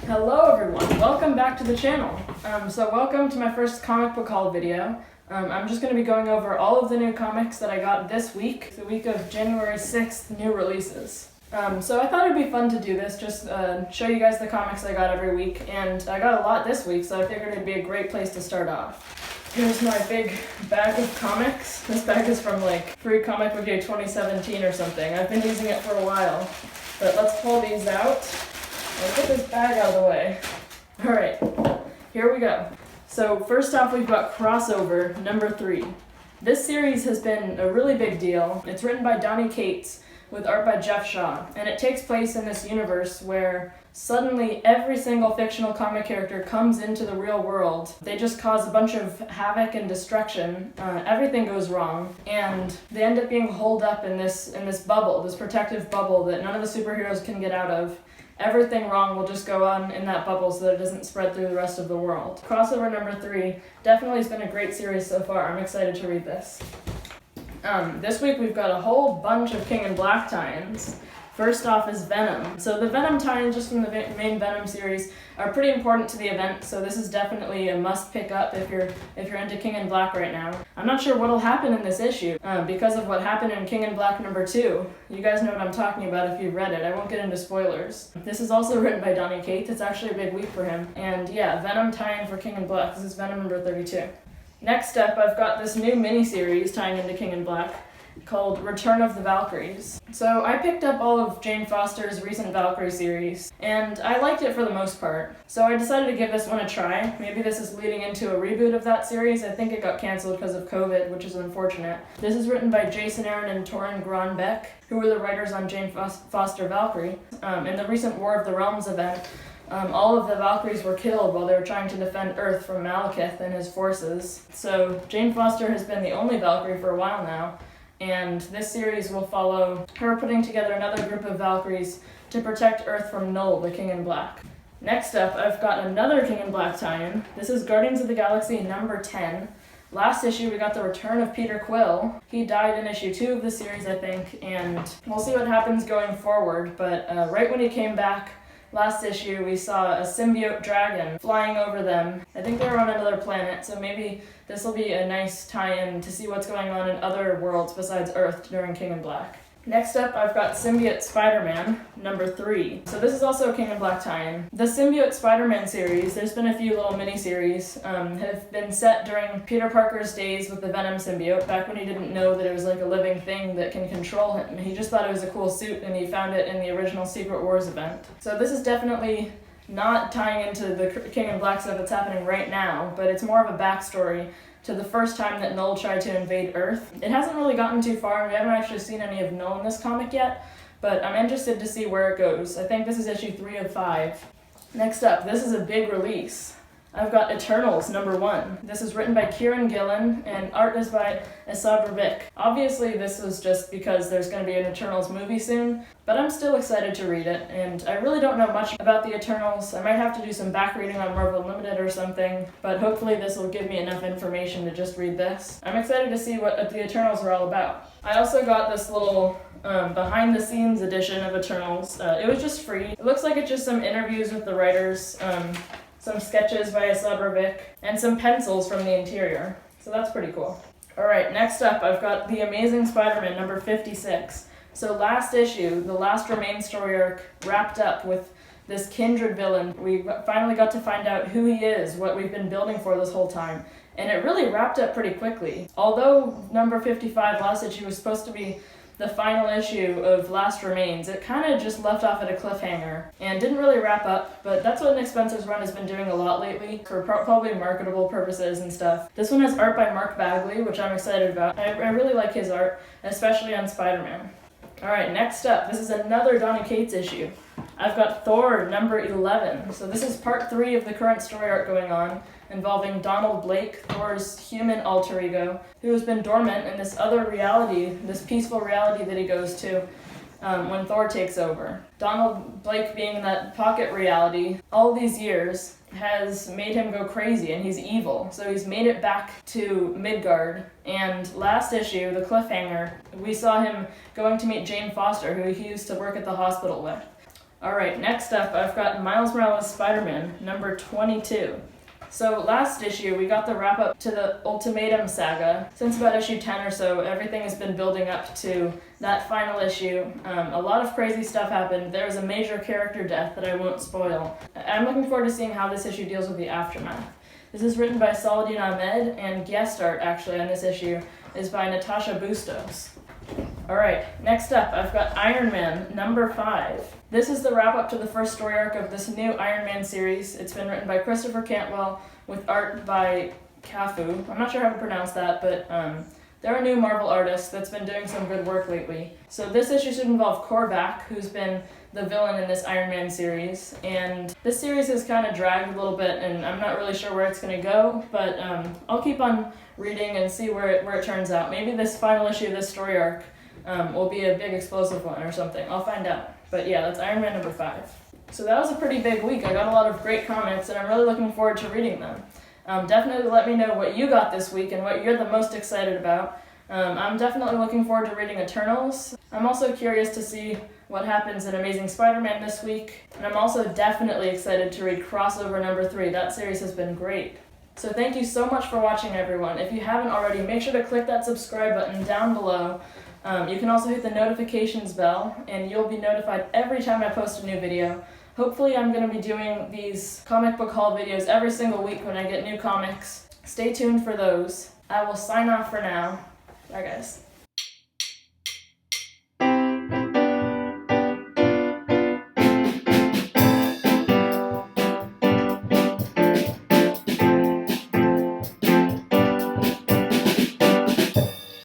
Hello everyone, welcome back to the channel. So welcome to my first comic book haul video. I'm just going to be going over all of the new comics that I got this week, the week of January 6th, new releases. So I thought it'd be fun to do this, just show you guys the comics I got every week, and I got a lot this week, so I figured it'd be a great place to start off. Here's my big bag of comics. This bag is from like Free Comic Book Day 2017 or something. I've been using it for a while, but let's pull these out. I'll get this bag out of the way. Alright, here we go. So first off, we've got Crossover number 3. This series has been a really big deal. It's written by Donny Cates with art by Jeff Shaw, and it takes place in this universe where suddenly every single fictional comic character comes into the real world. They just cause a bunch of havoc and destruction. Everything goes wrong, and they end up being holed up in this bubble, this protective bubble that none of the superheroes can get out of. Everything wrong will just go on in that bubble so that it doesn't spread through the rest of the world. Crossover number 3 definitely has been a great series so far. I'm excited to read this. This week we've got a whole bunch of King in Black tie-ins. First off is Venom. So the Venom tie-ins just from the main Venom series are pretty important to the event, so this is definitely a must pick up if you're into King in Black right now. I'm not sure what'll happen in this issue because of what happened in King in Black number 2. You guys know what I'm talking about if you've read it. I won't get into spoilers. This is also written by Donny Cates. It's actually a big week for him. And yeah, Venom tie-in for King in Black. This is Venom number 32. Next up, I've got this new miniseries tying into King in Black called Return of the Valkyries. So I picked up all of Jane Foster's recent Valkyrie series, and I liked it for the most part. So I decided to give this one a try. Maybe this is leading into a reboot of that series. I think it got canceled because of COVID, which is unfortunate. This is written by Jason Aaron and Torrin Grönbeck, who were the writers on Jane Foster Valkyrie. In the recent War of the Realms event, all of the Valkyries were killed while they were trying to defend Earth from Malekith and his forces. So Jane Foster has been the only Valkyrie for a while now, and this series will follow her putting together another group of Valkyries to protect Earth from Null, the King in Black. Next up, I've got another King in Black tie-in. This is Guardians of the Galaxy number 10. Last issue, we got the return of Peter Quill. He died in issue 2 of the series, I think, and we'll see what happens going forward, but right when he came back, last issue, we saw a symbiote dragon flying over them. I think they were on another planet, so maybe this will be a nice tie-in to see what's going on in other worlds besides Earth during King in Black. Next up, I've got Symbiote Spider-Man, number 3. So this is also a King in Black tie-in. The Symbiote Spider-Man series, there's been a few little mini-series, have been set during Peter Parker's days with the Venom symbiote, back when he didn't know that it was like a living thing that can control him. He just thought it was a cool suit, and he found it in the original Secret Wars event. So this is definitely not tying into the King in Black stuff that's happening right now, but it's more of a backstory to the first time that Null tried to invade Earth. It hasn't really gotten too far, and we haven't actually seen any of Null in this comic yet, but I'm interested to see where it goes. I think this is issue 3 of 5. Next up, this is a big release. I've got Eternals number 1. This is written by Kieran Gillen, and art is by Esad Ravik. Obviously, this was just because there's going to be an Eternals movie soon, but I'm still excited to read it, and I really don't know much about the Eternals. I might have to do some back reading on Marvel Unlimited or something, but hopefully this will give me enough information to just read this. I'm excited to see what the Eternals are all about. I also got this little behind-the-scenes edition of Eternals. It was just free. It looks like it's just some interviews with the writers, some sketches by Esad Ravik, and some pencils from the interior. So that's pretty cool. Alright, next up I've got The Amazing Spider-Man number 56. So last issue, the last Remain story arc, wrapped up with this Kindred villain. We finally got to find out who he is, what we've been building for this whole time. And it really wrapped up pretty quickly. Although number 55, last issue, was supposed to be the final issue of Last Remains, it kind of just left off at a cliffhanger and didn't really wrap up, but that's what Nick Spencer's run has been doing a lot lately for probably marketable purposes and stuff. This one has art by Mark Bagley, which I'm excited about. I really like his art, especially on Spider-Man. Alright, next up, this is another Donny Cates issue. I've got Thor number 11. So this is part 3 of the current story arc going on, involving Donald Blake, Thor's human alter ego, who has been dormant in this other reality, this peaceful reality that he goes to when Thor takes over. Donald Blake, being in that pocket reality all these years, has made him go crazy, and he's evil. So he's made it back to Midgard, and last issue, the cliffhanger, we saw him going to meet Jane Foster, who he used to work at the hospital with. Alright, next up I've got Miles Morales Spider-Man, number 22. So last issue we got the wrap up to the Ultimatum saga. Since about issue 10 or so, everything has been building up to that final issue. A lot of crazy stuff happened. There was a major character death that I won't spoil. I'm looking forward to seeing how this issue deals with the aftermath. This is written by Saladin Ahmed, and guest art actually on this issue is by Natasha Bustos. Alright, next up I've got Iron Man, number 5. This is the wrap-up to the first story arc of this new Iron Man series. It's been written by Christopher Cantwell with art by Cafu. I'm not sure how to pronounce that, but they're a new Marvel artist that's been doing some good work lately. So this issue should involve Korvac, who's been the villain in this Iron Man series. And this series has kind of dragged a little bit, and I'm not really sure where it's going to go, but I'll keep on reading and see where it turns out. Maybe this final issue of this story arc will be a big explosive one or something. I'll find out. But yeah, that's Iron Man number 5. So that was a pretty big week. I got a lot of great comics, and I'm really looking forward to reading them. Definitely let me know what you got this week and what you're the most excited about. I'm definitely looking forward to reading Eternals. I'm also curious to see what happens in Amazing Spider-Man this week. And I'm also definitely excited to read Crossover number 3. That series has been great. So thank you so much for watching, everyone. If you haven't already, make sure to click that subscribe button down below. You can also hit the notifications bell, and you'll be notified every time I post a new video. Hopefully I'm going to be doing these comic book haul videos every single week when I get new comics. Stay tuned for those. I will sign off for now. Bye guys.